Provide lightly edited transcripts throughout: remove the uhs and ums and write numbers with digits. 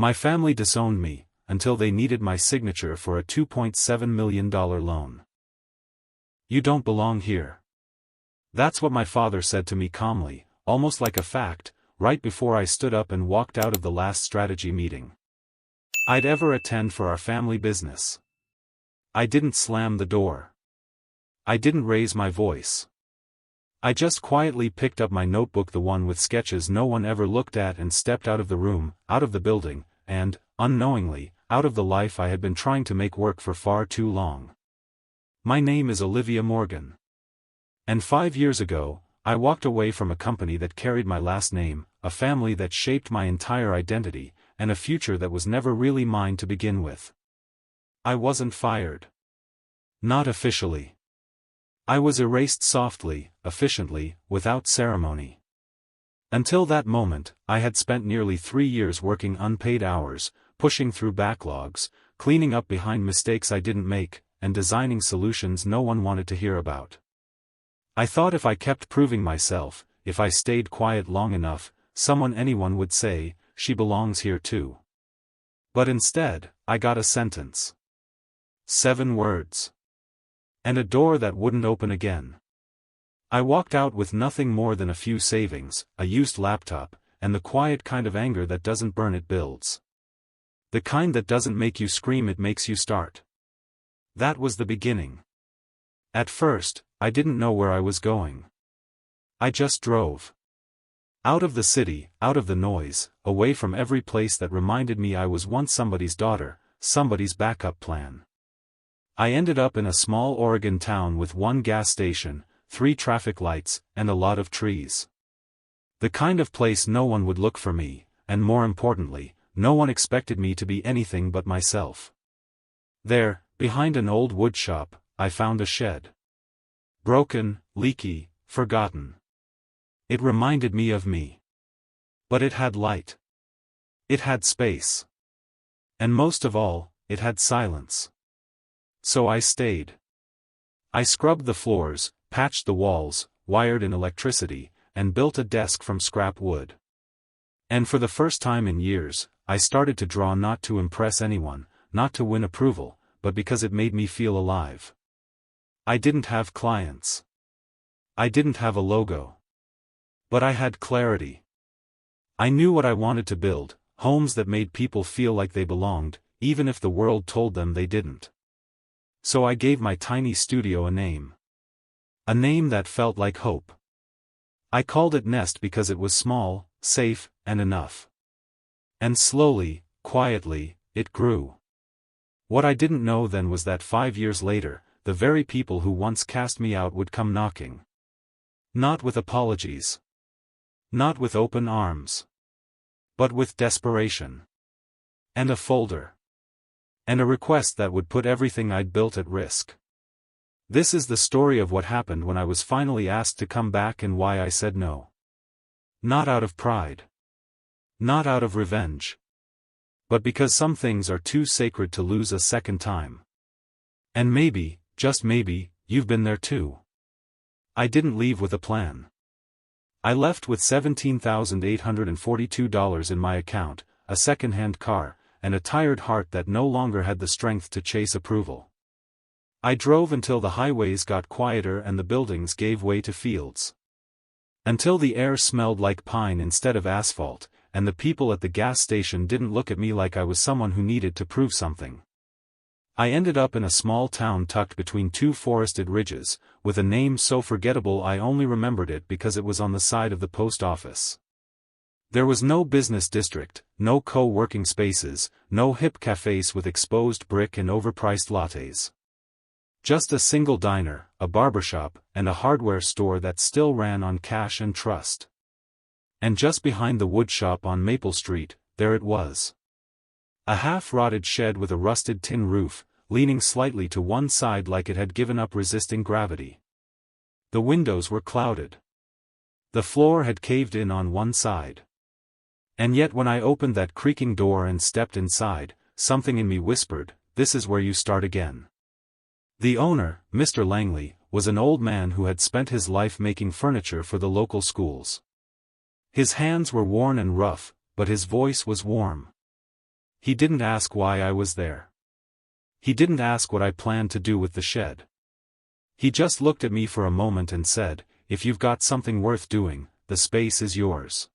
My family disowned me, until they needed my signature for a $2.7 million loan. You don't belong here. That's what my father said to me calmly, almost like a fact, right before I stood up and walked out of the last strategy meeting I'd ever attend for our family business. I didn't slam the door. I didn't raise my voice. I just quietly picked up my notebook, the one with sketches no one ever looked at, and stepped out of the room, out of the building, and, unknowingly, out of the life I had been trying to make work for far too long. My name is Olivia Morgan. And 5 years ago, I walked away from a company that carried my last name, a family that shaped my entire identity, and a future that was never really mine to begin with. I wasn't fired. Not officially. I was erased softly, efficiently, without ceremony. Until that moment, I had spent nearly 3 years working unpaid hours, pushing through backlogs, cleaning up behind mistakes I didn't make, and designing solutions no one wanted to hear about. I thought if I kept proving myself, if I stayed quiet long enough, anyone would say, "She belongs here too." But instead, I got a sentence. 7 words. And a door that wouldn't open again. I walked out with nothing more than a few savings, a used laptop, and the quiet kind of anger that doesn't burn, it builds. The kind that doesn't make you scream, it makes you start. That was the beginning. At first, I didn't know where I was going. I just drove. Out of the city, out of the noise, away from every place that reminded me I was once somebody's daughter, somebody's backup plan. I ended up in a small Oregon town with 1 gas station, 3 traffic lights, and a lot of trees. The kind of place no one would look for me, and more importantly, no one expected me to be anything but myself. There, behind an old wood shop, I found a shed. Broken, leaky, forgotten. It reminded me of me. But it had light. It had space. And most of all, it had silence. So I stayed. I scrubbed the floors, patched the walls, wired in electricity, and built a desk from scrap wood. And for the first time in years, I started to draw, not to impress anyone, not to win approval, but because it made me feel alive. I didn't have clients. I didn't have a logo. But I had clarity. I knew what I wanted to build, homes that made people feel like they belonged, even if the world told them they didn't. So I gave my tiny studio a name. A name that felt like hope. I called it Nest because it was small, safe, and enough. And slowly, quietly, it grew. What I didn't know then was that 5 years later, the very people who once cast me out would come knocking. Not with apologies. Not with open arms. But with desperation. And a folder. And a request that would put everything I'd built at risk. This is the story of what happened when I was finally asked to come back, and why I said no. Not out of pride. Not out of revenge. But because some things are too sacred to lose a second time. And maybe, just maybe, you've been there too. I didn't leave with a plan. I left with $17,842 in my account, a second-hand car, and a tired heart that no longer had the strength to chase approval. I drove until the highways got quieter and the buildings gave way to fields. Until the air smelled like pine instead of asphalt, and the people at the gas station didn't look at me like I was someone who needed to prove something. I ended up in a small town tucked between 2 forested ridges, with a name so forgettable I only remembered it because it was on the side of the post office. There was no business district, no co-working spaces, no hip cafes with exposed brick and overpriced lattes. Just a single diner, a barbershop, and a hardware store that still ran on cash and trust. And just behind the wood shop on Maple Street, there it was. A half-rotted shed with a rusted tin roof, leaning slightly to one side like it had given up resisting gravity. The windows were clouded. The floor had caved in on one side. And yet when I opened that creaking door and stepped inside, something in me whispered, "This is where you start again." The owner, Mr. Langley, was an old man who had spent his life making furniture for the local schools. His hands were worn and rough, but his voice was warm. He didn't ask why I was there. He didn't ask what I planned to do with the shed. He just looked at me for a moment and said, "If you've got something worth doing, the space is yours."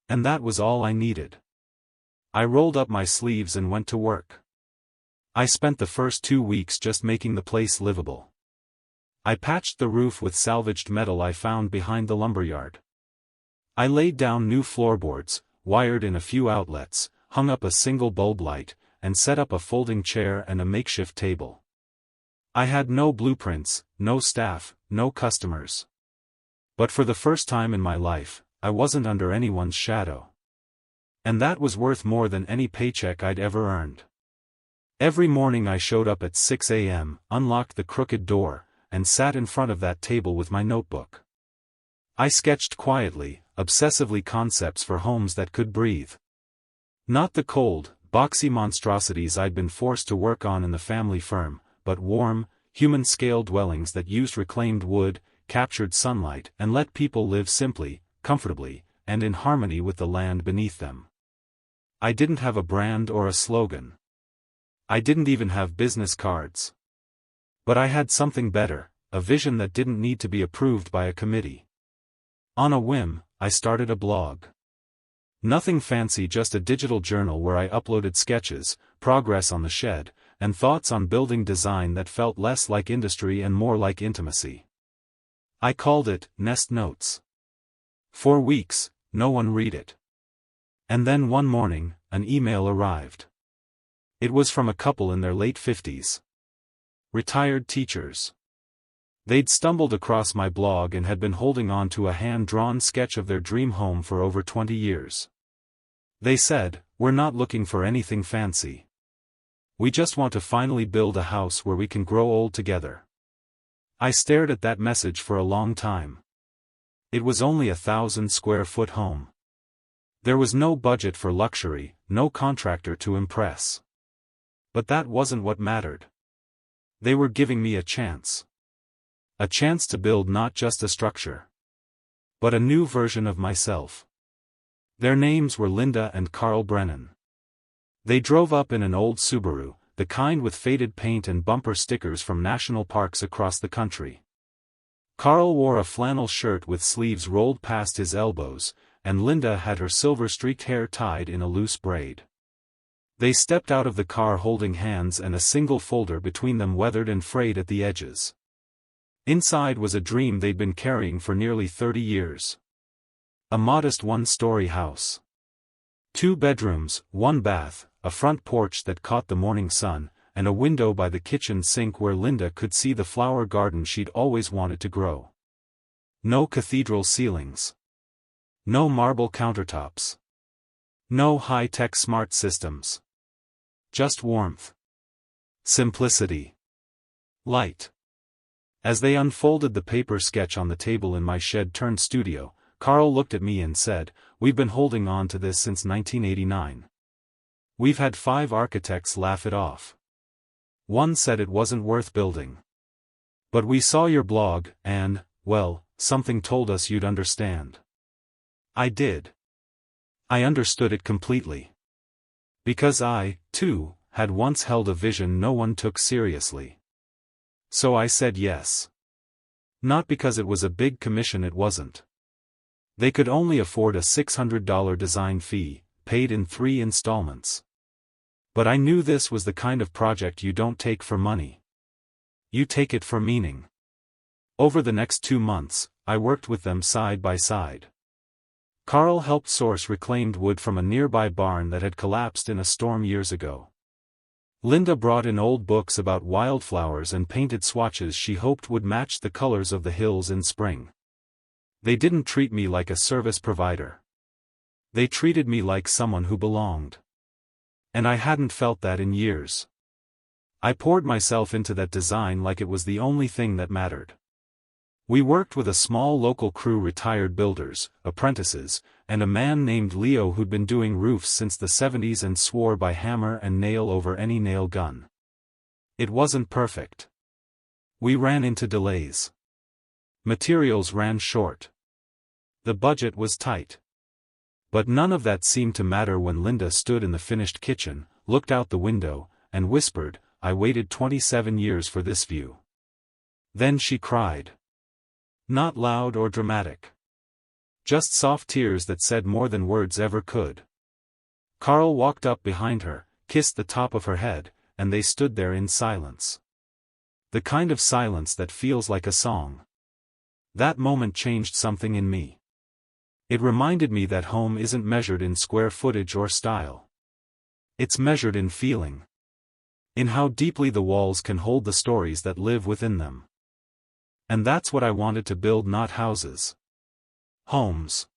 And that was all I needed. I rolled up my sleeves and went to work. I spent the first 2 weeks just making the place livable. I patched the roof with salvaged metal I found behind the lumberyard. I laid down new floorboards, wired in a few outlets, hung up a single bulb light, and set up a folding chair and a makeshift table. I had no blueprints, no staff, no customers. But for the first time in my life, I wasn't under anyone's shadow. And that was worth more than any paycheck I'd ever earned. Every morning I showed up at 6 a.m., unlocked the crooked door, and sat in front of that table with my notebook. I sketched quietly, obsessively concepts for homes that could breathe. Not the cold, boxy monstrosities I'd been forced to work on in the family firm, but warm, human-scale dwellings that used reclaimed wood, captured sunlight, and let people live simply, comfortably, and in harmony with the land beneath them. I didn't have a brand or a slogan. I didn't even have business cards. But I had something better, a vision that didn't need to be approved by a committee. On a whim, I started a blog. Nothing fancy, just a digital journal where I uploaded sketches, progress on the shed, and thoughts on building design that felt less like industry and more like intimacy. I called it Nest Notes. For weeks, no one read it. And then one morning, an email arrived. It was from a couple in their late 50s. Retired teachers. They'd stumbled across my blog and had been holding on to a hand-drawn sketch of their dream home for over 20 years. They said, "We're not looking for anything fancy. We just want to finally build a house where we can grow old together." I stared at that message for a long time. It was only a 1,000-square-foot home. There was no budget for luxury, no contractor to impress. But that wasn't what mattered. They were giving me a chance. A chance to build not just a structure, but a new version of myself. Their names were Linda and Carl Brennan. They drove up in an old Subaru, the kind with faded paint and bumper stickers from national parks across the country. Carl wore a flannel shirt with sleeves rolled past his elbows, and Linda had her silver-streaked hair tied in a loose braid. They stepped out of the car holding hands and a single folder between them weathered and frayed at the edges. Inside was a dream they'd been carrying for nearly 30 years. A modest one-story house. 2 bedrooms, 1 bath, a front porch that caught the morning sun, and a window by the kitchen sink where Linda could see the flower garden she'd always wanted to grow. No cathedral ceilings. No marble countertops. No high-tech smart systems. Just warmth. Simplicity. Light. As they unfolded the paper sketch on the table in my shed-turned-studio, Carl looked at me and said, "We've been holding on to this since 1989. We've had 5 architects laugh it off. One said it wasn't worth building. But we saw your blog, and, well, something told us you'd understand." I did. I understood it completely. Because I, too, had once held a vision no one took seriously. So I said yes. Not because it was a big commission, it wasn't. They could only afford a $600 design fee, paid in 3 installments. But I knew this was the kind of project you don't take for money. You take it for meaning. Over the next 2 months, I worked with them side by side. Carl helped source reclaimed wood from a nearby barn that had collapsed in a storm years ago. Linda brought in old books about wildflowers and painted swatches she hoped would match the colors of the hills in spring. They didn't treat me like a service provider. They treated me like someone who belonged. And I hadn't felt that in years. I poured myself into that design like it was the only thing that mattered. We worked with a small local crew, retired builders, apprentices, and a man named Leo who'd been doing roofs since the 70s and swore by hammer and nail over any nail gun. It wasn't perfect. We ran into delays. Materials ran short. The budget was tight. But none of that seemed to matter when Linda stood in the finished kitchen, looked out the window, and whispered, "I waited 27 years for this view." Then she cried. Not loud or dramatic. Just soft tears that said more than words ever could. Carl walked up behind her, kissed the top of her head, and they stood there in silence. The kind of silence that feels like a song. That moment changed something in me. It reminded me that home isn't measured in square footage or style. It's measured in feeling. In how deeply the walls can hold the stories that live within them. And that's what I wanted to build, not houses. Homes.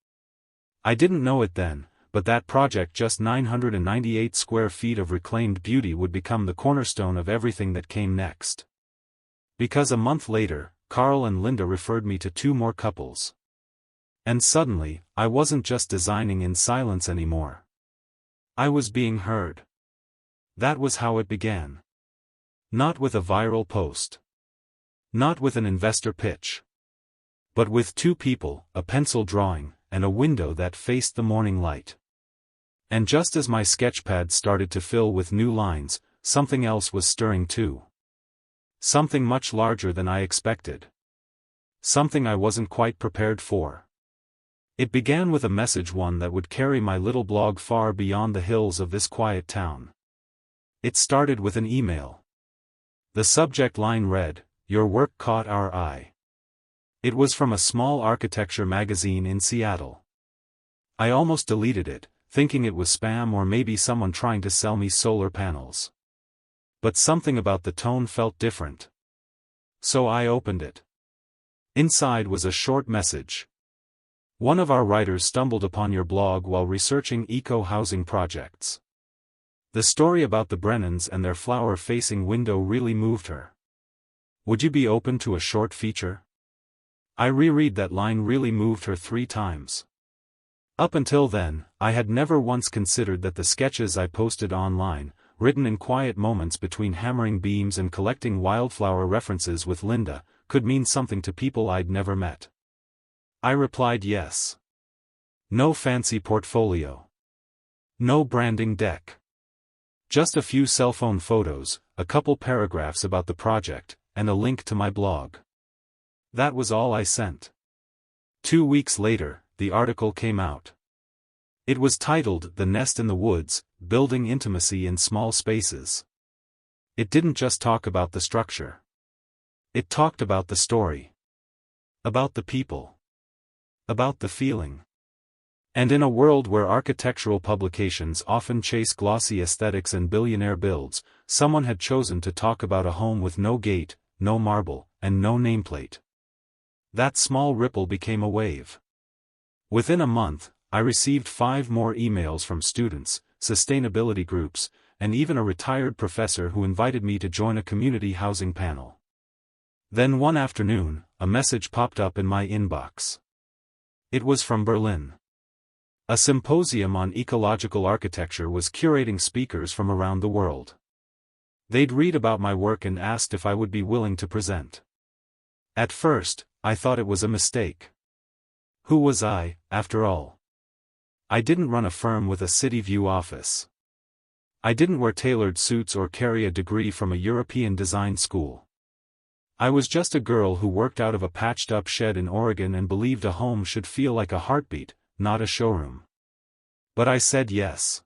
I didn't know it then, but that project, just 998 square feet of reclaimed beauty, would become the cornerstone of everything that came next. Because a month later, Carl and Linda referred me to 2 more couples. And suddenly, I wasn't just designing in silence anymore. I was being heard. That was how it began. Not with a viral post. Not with an investor pitch. But with 2 people, a pencil drawing, and a window that faced the morning light. And just as my sketchpad started to fill with new lines, something else was stirring too. Something much larger than I expected. Something I wasn't quite prepared for. It began with a message, one that would carry my little blog far beyond the hills of this quiet town. It started with an email. The subject line read, "Your work caught our eye." It was from a small architecture magazine in Seattle. I almost deleted it, thinking it was spam or maybe someone trying to sell me solar panels. But something about the tone felt different. So I opened it. Inside was a short message. "One of our writers stumbled upon your blog while researching eco-housing projects. The story about the Brennans and their flower-facing window really moved her. Would you be open to a short feature?" I reread that line. Really moved her 3 times. Up until then, I had never once considered that the sketches I posted online, written in quiet moments between hammering beams and collecting wildflower references with Linda, could mean something to people I'd never met. I replied yes. No fancy portfolio. No branding deck. Just a few cell phone photos, a couple paragraphs about the project, and a link to my blog. That was all I sent. 2 weeks later, the article came out. It was titled "The Nest in the Woods, Building Intimacy in Small Spaces." It didn't just talk about the structure. It talked about the story. About the people. About the feeling. And in a world where architectural publications often chase glossy aesthetics and billionaire builds, someone had chosen to talk about a home with no gate, no marble, and no nameplate. That small ripple became a wave. Within a month, I received 5 more emails from students, sustainability groups, and even a retired professor who invited me to join a community housing panel. Then one afternoon, a message popped up in my inbox. It was from Berlin. A symposium on ecological architecture was curating speakers from around the world. They'd read about my work and asked if I would be willing to present. At first, I thought it was a mistake. Who was I, after all? I didn't run a firm with a city view office. I didn't wear tailored suits or carry a degree from a European design school. I was just a girl who worked out of a patched-up shed in Oregon and believed a home should feel like a heartbeat, not a showroom. But I said yes.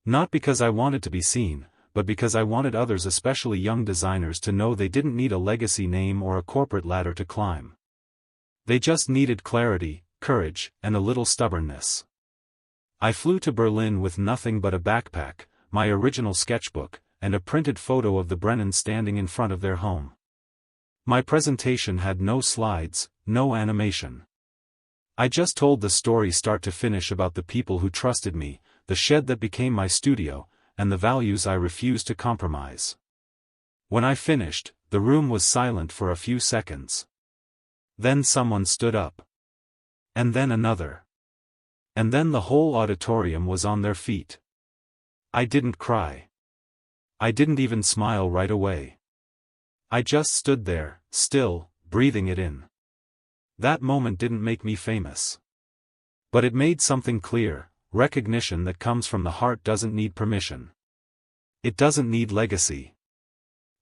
Not because I wanted to be seen, but because I wanted others, especially young designers, to know they didn't need a legacy name or a corporate ladder to climb. They just needed clarity, courage, and a little stubbornness. I flew to Berlin with nothing but a backpack, my original sketchbook, and a printed photo of the Brennans standing in front of their home. My presentation had no slides, no animation. I just told the story start to finish about the people who trusted me, the shed that became my studio, and the values I refused to compromise. When I finished, the room was silent for a few seconds. Then someone stood up. And then another. And then the whole auditorium was on their feet. I didn't cry. I didn't even smile right away. I just stood there, still, breathing it in. That moment didn't make me famous. But it made something clear: recognition that comes from the heart doesn't need permission. It doesn't need legacy.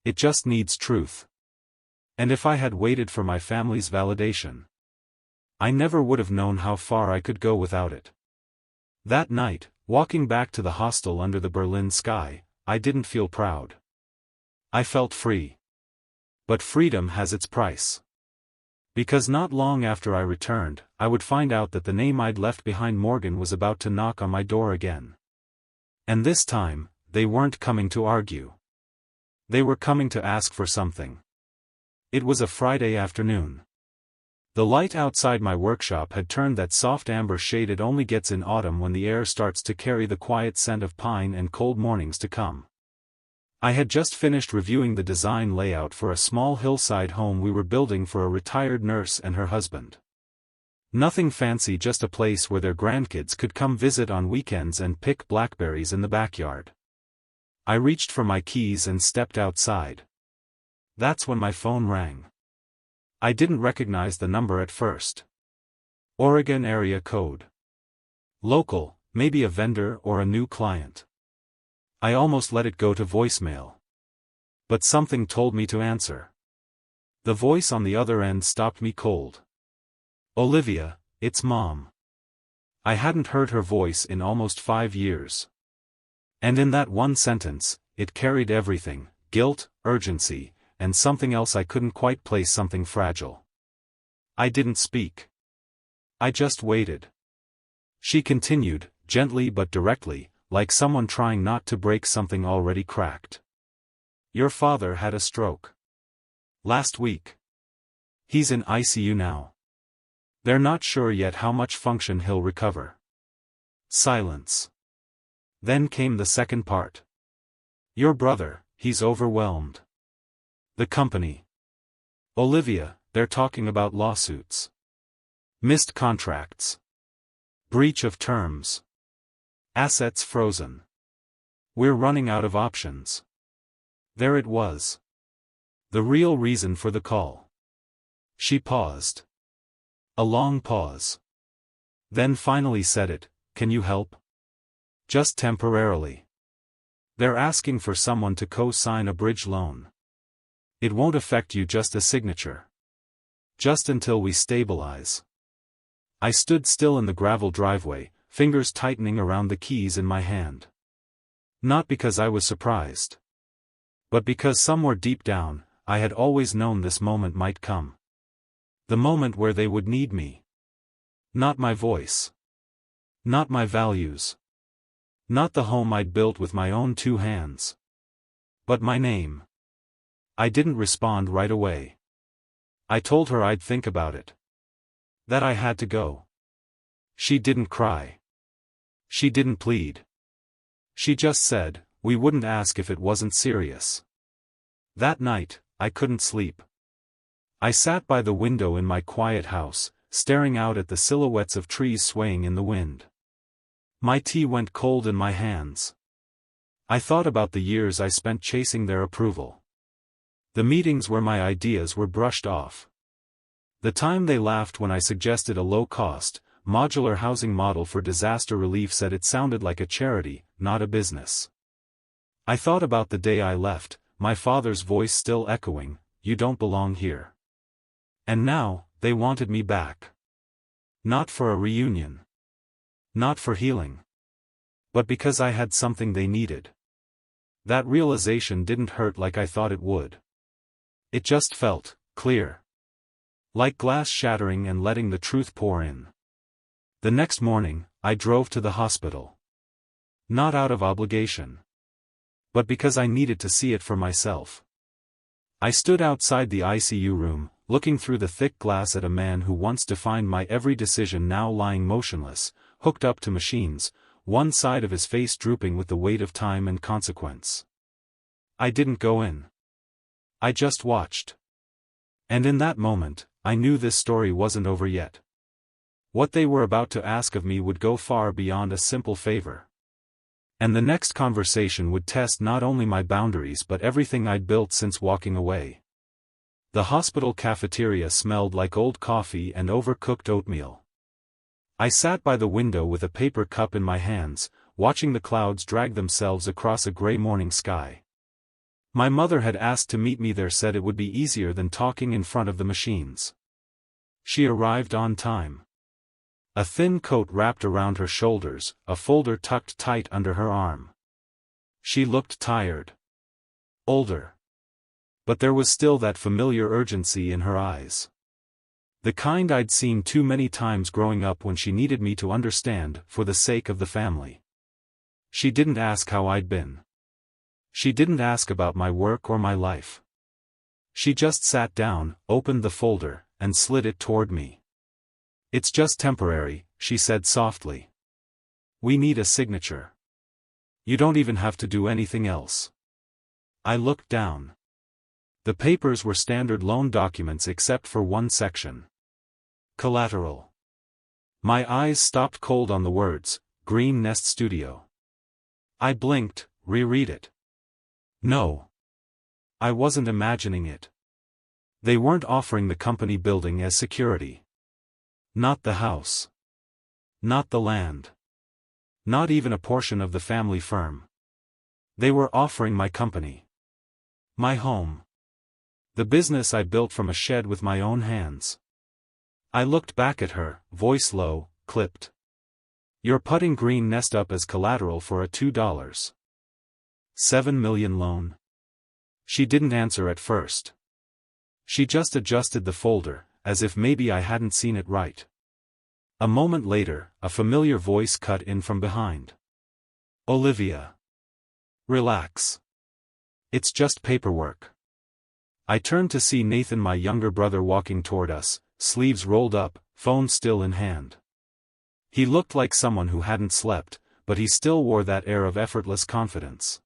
It just needs truth. And if I had waited for my family's validation, I never would have known how far I could go without it. That night, walking back to the hostel under the Berlin sky, I didn't feel proud. I felt free. But freedom has its price. Because not long after I returned, I would find out that the name I'd left behind, Morgan, was about to knock on my door again. And this time, they weren't coming to argue. They were coming to ask for something. It was a Friday afternoon. The light outside my workshop had turned that soft amber shade it only gets in autumn when the air starts to carry the quiet scent of pine and cold mornings to come. I had just finished reviewing the design layout for a small hillside home we were building for a retired nurse and her husband. Nothing fancy, just a place where their grandkids could come visit on weekends and pick blackberries in the backyard. I reached for my keys and stepped outside. That's when my phone rang. I didn't recognize the number at first. Oregon area code. Local, maybe a vendor or a new client. I almost let it go to voicemail. But something told me to answer. The voice on the other end stopped me cold. "Olivia, it's Mom." I hadn't heard her voice in almost 5 years. And in that one sentence, it carried everything: guilt, urgency, and something else I couldn't quite place, something fragile. I didn't speak. I just waited. She continued, gently but directly, like someone trying not to break something already cracked. "Your father had a stroke. Last week. He's in ICU now. They're not sure yet how much function he'll recover." Silence. Then came the second part. "Your brother, he's overwhelmed. The company. Olivia, they're talking about lawsuits. Missed contracts. Breach of terms. Assets frozen. We're running out of options." There it was. The real reason for the call. She paused. A long pause. Then finally said it: "Can you help? Just temporarily. They're asking for someone to co-sign a bridge loan. It won't affect you, just a signature. Just until we stabilize." I stood still in the gravel driveway, fingers tightening around the keys in my hand. Not because I was surprised. But because somewhere deep down, I had always known this moment might come. The moment where they would need me. Not my voice. Not my values. Not the home I'd built with my own 2 hands. But my name. I didn't respond right away. I told her I'd think about it. That I had to go. She didn't cry. She didn't plead. She just said, "We wouldn't ask if it wasn't serious." That night, I couldn't sleep. I sat by the window in my quiet house, staring out at the silhouettes of trees swaying in the wind. My tea went cold in my hands. I thought about the years I spent chasing their approval. The meetings where my ideas were brushed off. The time they laughed when I suggested a low-cost, modular housing model for disaster relief, said it sounded like a charity, not a business. I thought about the day I left, my father's voice still echoing, "You don't belong here." And now, they wanted me back. Not for a reunion. Not for healing. But because I had something they needed. That realization didn't hurt like I thought it would. It just felt clear. Like glass shattering and letting the truth pour in. The next morning, I drove to the hospital. Not out of obligation. But because I needed to see it for myself. I stood outside the ICU room, looking through the thick glass at a man who once defined my every decision, now lying motionless, hooked up to machines, one side of his face drooping with the weight of time and consequence. I didn't go in. I just watched. And in that moment, I knew this story wasn't over yet. What they were about to ask of me would go far beyond a simple favor. And the next conversation would test not only my boundaries but everything I'd built since walking away. The hospital cafeteria smelled like old coffee and overcooked oatmeal. I sat by the window with a paper cup in my hands, watching the clouds drag themselves across a gray morning sky. My mother had asked to meet me there, said it would be easier than talking in front of the machines. She arrived on time. A thin coat wrapped around her shoulders, a folder tucked tight under her arm. She looked tired. Older. But there was still that familiar urgency in her eyes. The kind I'd seen too many times growing up when she needed me to understand, for the sake of the family. She didn't ask how I'd been. She didn't ask about my work or my life. She just sat down, opened the folder, and slid it toward me. "It's just temporary," she said softly. "We need a signature. You don't even have to do anything else." I looked down. The papers were standard loan documents except for one section. Collateral. My eyes stopped cold on the words, Green Nest Studio. I blinked, reread it. No. I wasn't imagining it. They weren't offering the company building as security. Not the house. Not the land. Not even a portion of the family firm. They were offering my company. My home. The business I built from a shed with my own hands. I looked back at her, voice low, clipped. "You're putting Green Nest up as collateral for a $2.7 million loan?" She didn't answer at first. She just adjusted the folder, as if maybe I hadn't seen it right. A moment later, a familiar voice cut in from behind. "Olivia. Relax. It's just paperwork." I turned to see Nathan, my younger brother, walking toward us, sleeves rolled up, phone still in hand. He looked like someone who hadn't slept, but he still wore that air of effortless confidence.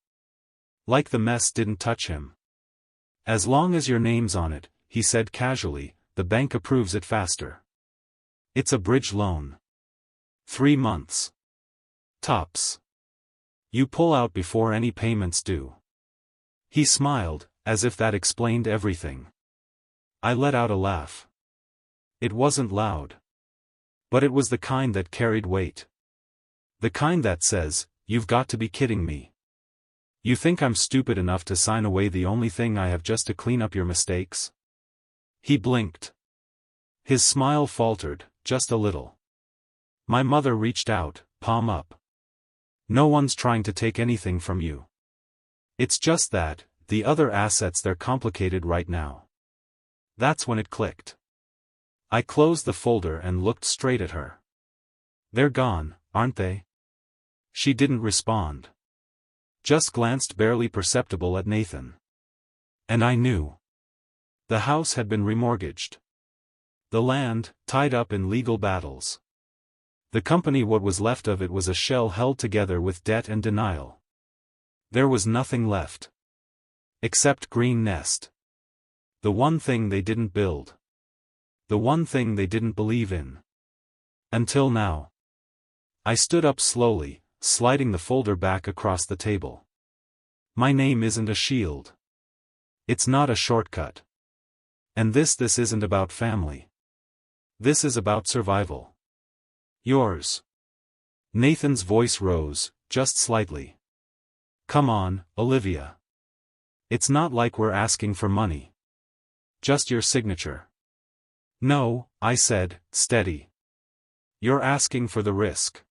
Like the mess didn't touch him. "As long as your name's on it," he said casually, "the bank approves it faster. It's a bridge loan. 3 months. Tops. You pull out before any payments due." He smiled, as if that explained everything. I let out a laugh. It wasn't loud. But it was the kind that carried weight. The kind that says, "You've got to be kidding me. You think I'm stupid enough to sign away the only thing I have just to clean up your mistakes?" He blinked. His smile faltered, just a little. My mother reached out, palm up. "No one's trying to take anything from you. It's just that, the other assets, they're complicated right now." That's when it clicked. I closed the folder and looked straight at her. "They're gone, aren't they?" She didn't respond. Just glanced barely perceptible at Nathan. And I knew. The house had been remortgaged. The land, tied up in legal battles. The company, what was left of it, was a shell held together with debt and denial. There was nothing left. Except Green Nest. The one thing they didn't build. The one thing they didn't believe in. Until now. I stood up slowly, sliding the folder back across the table. My name isn't a shield. It's not a shortcut. And this isn't about family. This is about survival. Yours. Nathan's voice rose, just slightly. "Come on, Olivia. It's not like we're asking for money. Just your signature." "No," I said, steady. "You're asking for the risk.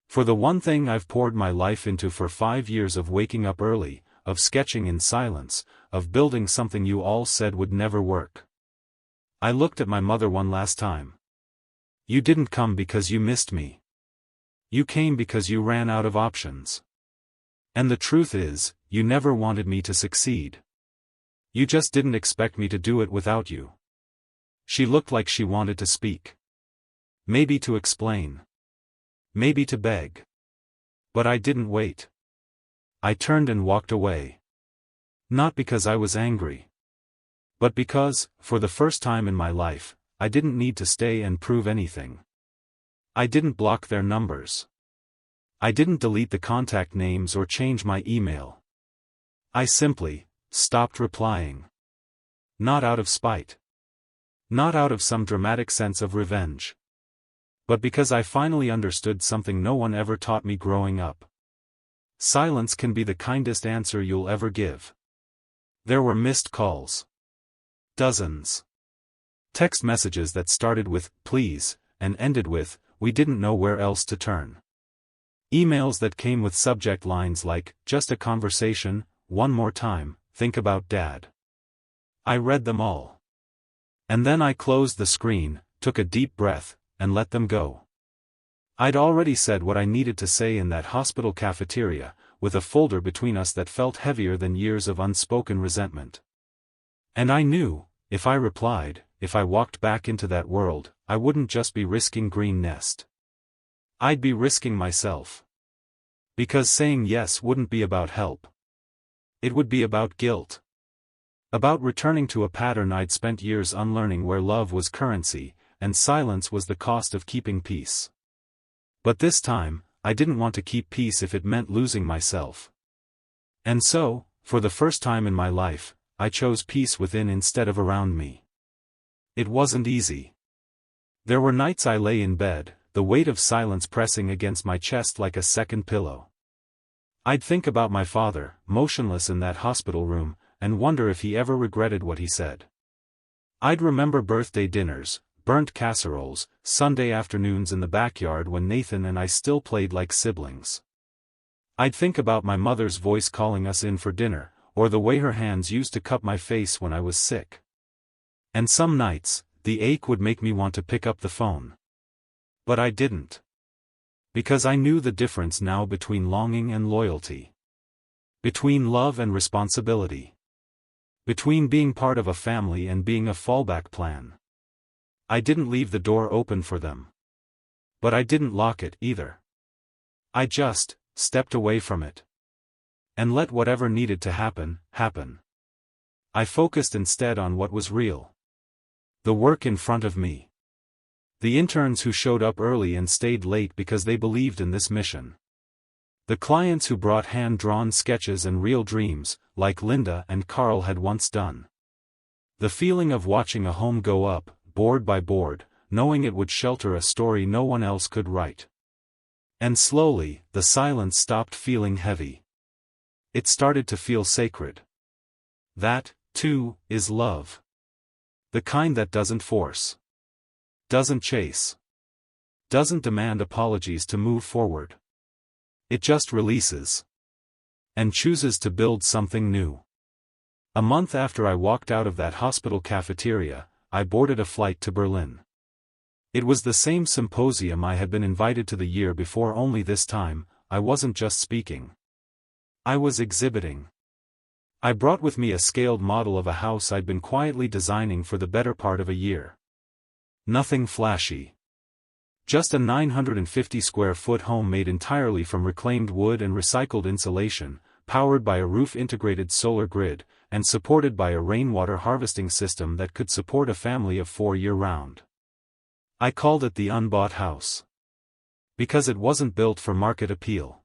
For the one thing I've poured my life into, for 5 years of waking up early, of sketching in silence, of building something you all said would never work." I looked at my mother one last time. "You didn't come because you missed me. You came because you ran out of options. And the truth is, you never wanted me to succeed. You just didn't expect me to do it without you." She looked like she wanted to speak. Maybe to explain. Maybe to beg. But I didn't wait. I turned and walked away. Not because I was angry. But because, for the first time in my life, I didn't need to stay and prove anything. I didn't block their numbers. I didn't delete the contact names or change my email. I simply stopped replying. Not out of spite. Not out of some dramatic sense of revenge. but because I finally understood something no one ever taught me growing up. Silence can be the kindest answer you'll ever give. There were missed calls. Dozens. Text messages that started with, "please," and ended with, "we didn't know where else to turn." Emails that came with subject lines like, "just a conversation, one more time, think about Dad." I read them all. And then I closed the screen, took a deep breath, and let them go. I'd already said what I needed to say in that hospital cafeteria, with a folder between us that felt heavier than years of unspoken resentment. And I knew, if I replied, if I walked back into that world, I wouldn't just be risking Green Nest. I'd be risking myself. Because saying yes wouldn't be about help. It would be about guilt. About returning to a pattern I'd spent years unlearning, where love was currency, and silence was the cost of keeping peace. But this time, I didn't want to keep peace if it meant losing myself. And so, for the first time in my life, I chose peace within instead of around me. It wasn't easy. There were nights I lay in bed, the weight of silence pressing against my chest like a second pillow. I'd think about my father, motionless in that hospital room, and wonder if he ever regretted what he said. I'd remember birthday dinners, burnt casseroles, Sunday afternoons in the backyard when Nathan and I still played like siblings. I'd think about my mother's voice calling us in for dinner, or the way her hands used to cup my face when I was sick. And some nights, the ache would make me want to pick up the phone. But I didn't. Because I knew the difference now between longing and loyalty. Between love and responsibility. Between being part of a family and being a fallback plan. I didn't leave the door open for them. But I didn't lock it either. I just stepped away from it. And let whatever needed to happen, happen. I focused instead on what was real. The work in front of me. The interns who showed up early and stayed late because they believed in this mission. The clients who brought hand-drawn sketches and real dreams, like Linda and Carl had once done. The feeling of watching a home go up, board by board, knowing it would shelter a story no one else could write. And slowly, the silence stopped feeling heavy. It started to feel sacred. That, too, is love. The kind that doesn't force. Doesn't chase. Doesn't demand apologies to move forward. It just releases. And chooses to build something new. A month after I walked out of that hospital cafeteria, I boarded a flight to Berlin. It was the same symposium I had been invited to the year before, only this time, I wasn't just speaking. I was exhibiting. I brought with me a scaled model of a house I'd been quietly designing for the better part of a year. Nothing flashy. Just a 950 square foot home made entirely from reclaimed wood and recycled insulation, powered by a roof-integrated solar grid, and supported by a rainwater harvesting system that could support a family of 4 year-round. I called it the unbought house. Because it wasn't built for market appeal.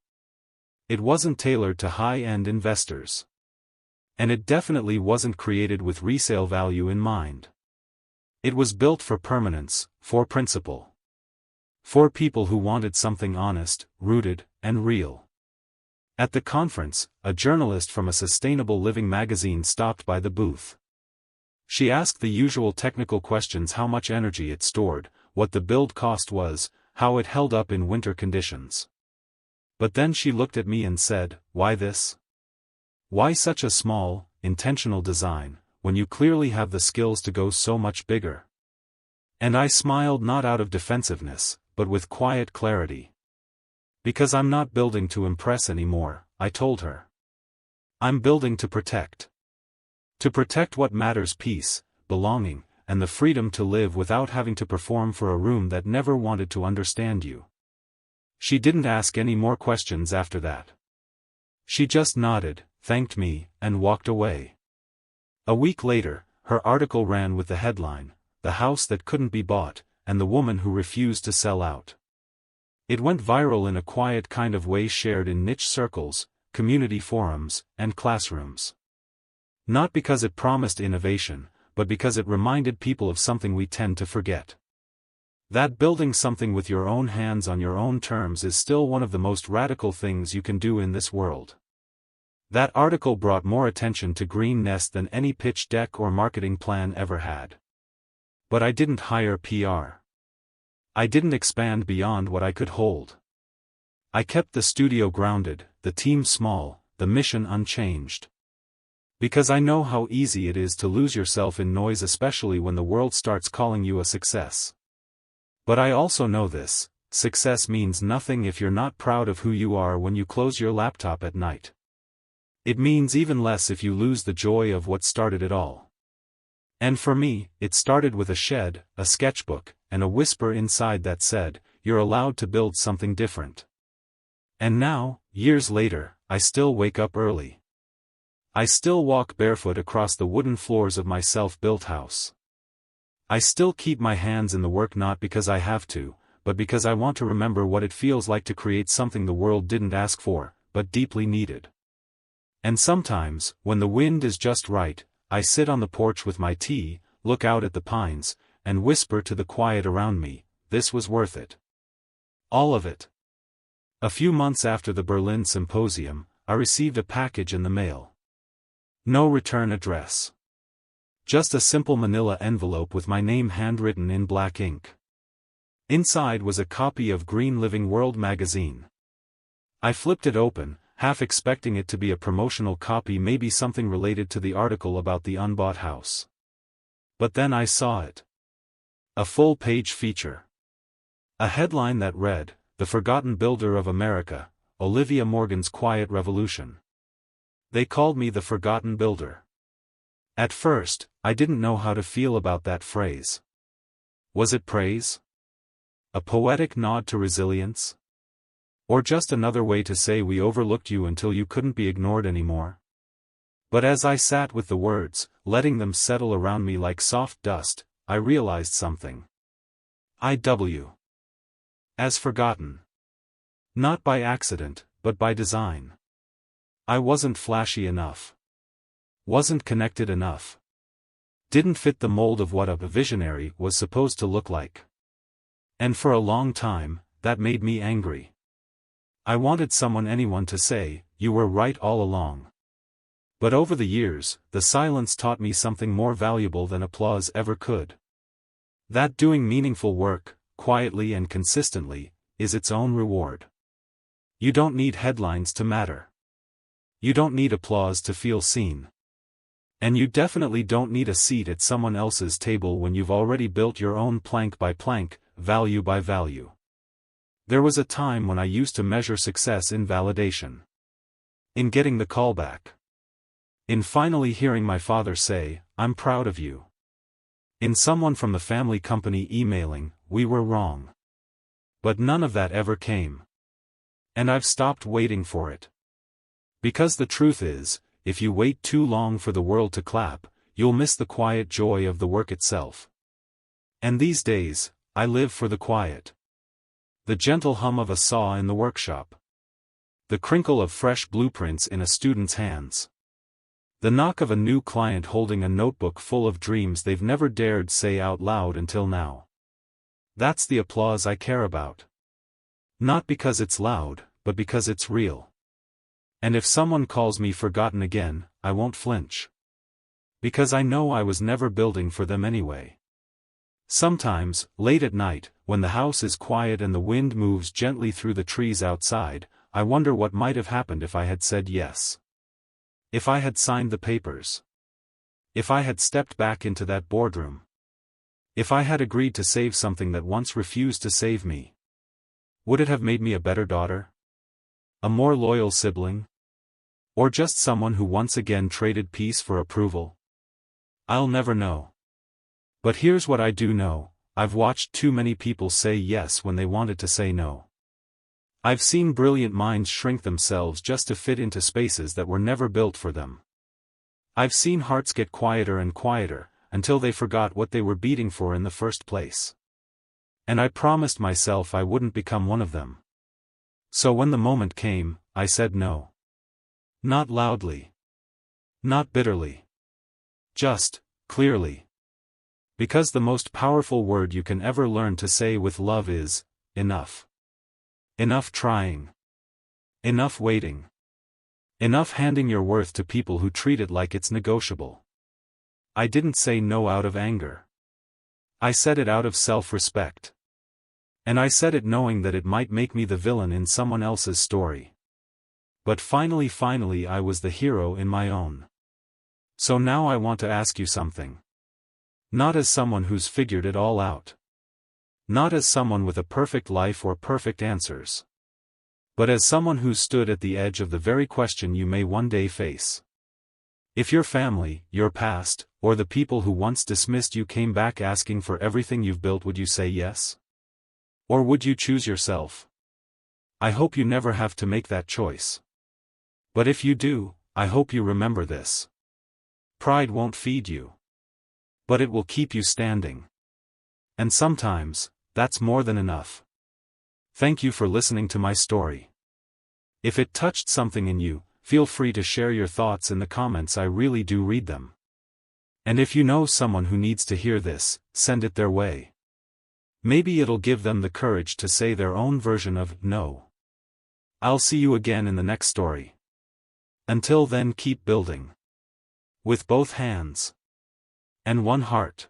It wasn't tailored to high-end investors. And it definitely wasn't created with resale value in mind. It was built for permanence, for principle. For people who wanted something honest, rooted, and real. At the conference, a journalist from a sustainable living magazine stopped by the booth. She asked the usual technical questions: how much energy it stored, what the build cost was, how it held up in winter conditions. But then she looked at me and said, "Why this? Why such a small, intentional design, when you clearly have the skills to go so much bigger?" And I smiled, not out of defensiveness, but with quiet clarity. Because I'm not building to impress anymore, I told her. I'm building to protect. To protect what matters: peace, belonging, and the freedom to live without having to perform for a room that never wanted to understand you. She didn't ask any more questions after that. She just nodded, thanked me, and walked away. A week later, her article ran with the headline, "The House That Couldn't Be Bought, and the Woman Who Refused to Sell Out." It went viral in a quiet kind of way, shared in niche circles, community forums, and classrooms. Not because it promised innovation, but because it reminded people of something we tend to forget. That building something with your own hands on your own terms is still one of the most radical things you can do in this world. That article brought more attention to Green Nest than any pitch deck or marketing plan ever had. But I didn't hire PR. I didn't expand beyond what I could hold. I kept the studio grounded, the team small, the mission unchanged. Because I know how easy it is to lose yourself in noise, especially when the world starts calling you a success. But I also know this: success means nothing if you're not proud of who you are when you close your laptop at night. It means even less if you lose the joy of what started it all. And for me, it started with a shed, a sketchbook, and a whisper inside that said, "You're allowed to build something different." And now, years later, I still wake up early. I still walk barefoot across the wooden floors of my self-built house. I still keep my hands in the work, not because I have to, but because I want to remember what it feels like to create something the world didn't ask for, but deeply needed. And sometimes, when the wind is just right, I sit on the porch with my tea, look out at the pines, and whisper to the quiet around me, "This was worth it. All of it." A few months after the Berlin Symposium, I received a package in the mail. No return address. Just a simple manila envelope with my name handwritten in black ink. Inside was a copy of Green Living World magazine. I flipped it open, half expecting it to be a promotional copy, maybe something related to the article about the unbought house. But then I saw it. A full-page feature. A headline that read, "The Forgotten Builder of America, Olivia Morgan's Quiet Revolution." They called me the Forgotten Builder. At first, I didn't know how to feel about that phrase. Was it praise? A poetic nod to resilience? Or just another way to say we overlooked you until you couldn't be ignored anymore? But as I sat with the words, letting them settle around me like soft dust, I realized something. IW. As forgotten. Not by accident, but by design. I wasn't flashy enough. Wasn't connected enough. Didn't fit the mold of what a visionary was supposed to look like. And for a long time, that made me angry. I wanted anyone to say, "You were right all along." But over the years, the silence taught me something more valuable than applause ever could. That doing meaningful work, quietly and consistently, is its own reward. You don't need headlines to matter. You don't need applause to feel seen. And you definitely don't need a seat at someone else's table when you've already built your own plank by plank, value by value. There was a time when I used to measure success in validation. In getting the call back. In finally hearing my father say, "I'm proud of you." In someone from the family company emailing, "We were wrong." But none of that ever came. And I've stopped waiting for it. Because the truth is, if you wait too long for the world to clap, you'll miss the quiet joy of the work itself. And these days, I live for the quiet. The gentle hum of a saw in the workshop. The crinkle of fresh blueprints in a student's hands. The knock of a new client holding a notebook full of dreams they've never dared say out loud until now. That's the applause I care about. Not because it's loud, but because it's real. And if someone calls me forgotten again, I won't flinch. Because I know I was never building for them anyway. Sometimes, late at night, when the house is quiet and the wind moves gently through the trees outside, I wonder what might have happened if I had said yes. If I had signed the papers. If I had stepped back into that boardroom. If I had agreed to save something that once refused to save me. Would it have made me a better daughter? A more loyal sibling? Or just someone who once again traded peace for approval? I'll never know. But here's what I do know: I've watched too many people say yes when they wanted to say no. I've seen brilliant minds shrink themselves just to fit into spaces that were never built for them. I've seen hearts get quieter and quieter, until they forgot what they were beating for in the first place. And I promised myself I wouldn't become one of them. So when the moment came, I said no. Not loudly. Not bitterly. Just, clearly. Because the most powerful word you can ever learn to say with love is, enough. Enough trying. Enough waiting. Enough handing your worth to people who treat it like it's negotiable. I didn't say no out of anger. I said it out of self-respect. And I said it knowing that it might make me the villain in someone else's story. But finally I was the hero in my own. So now I want to ask you something. Not as someone who's figured it all out. Not as someone with a perfect life or perfect answers. But as someone who's stood at the edge of the very question you may one day face. If your family, your past, or the people who once dismissed you came back asking for everything you've built, would you say yes? Or would you choose yourself? I hope you never have to make that choice. But if you do, I hope you remember this. Pride won't feed you. But it will keep you standing. And sometimes, that's more than enough. Thank you for listening to my story. If it touched something in you, feel free to share your thoughts in the comments. I really do read them. And if you know someone who needs to hear this, send it their way. Maybe it'll give them the courage to say their own version of no. I'll see you again in the next story. Until then, keep building. With both hands. And one heart.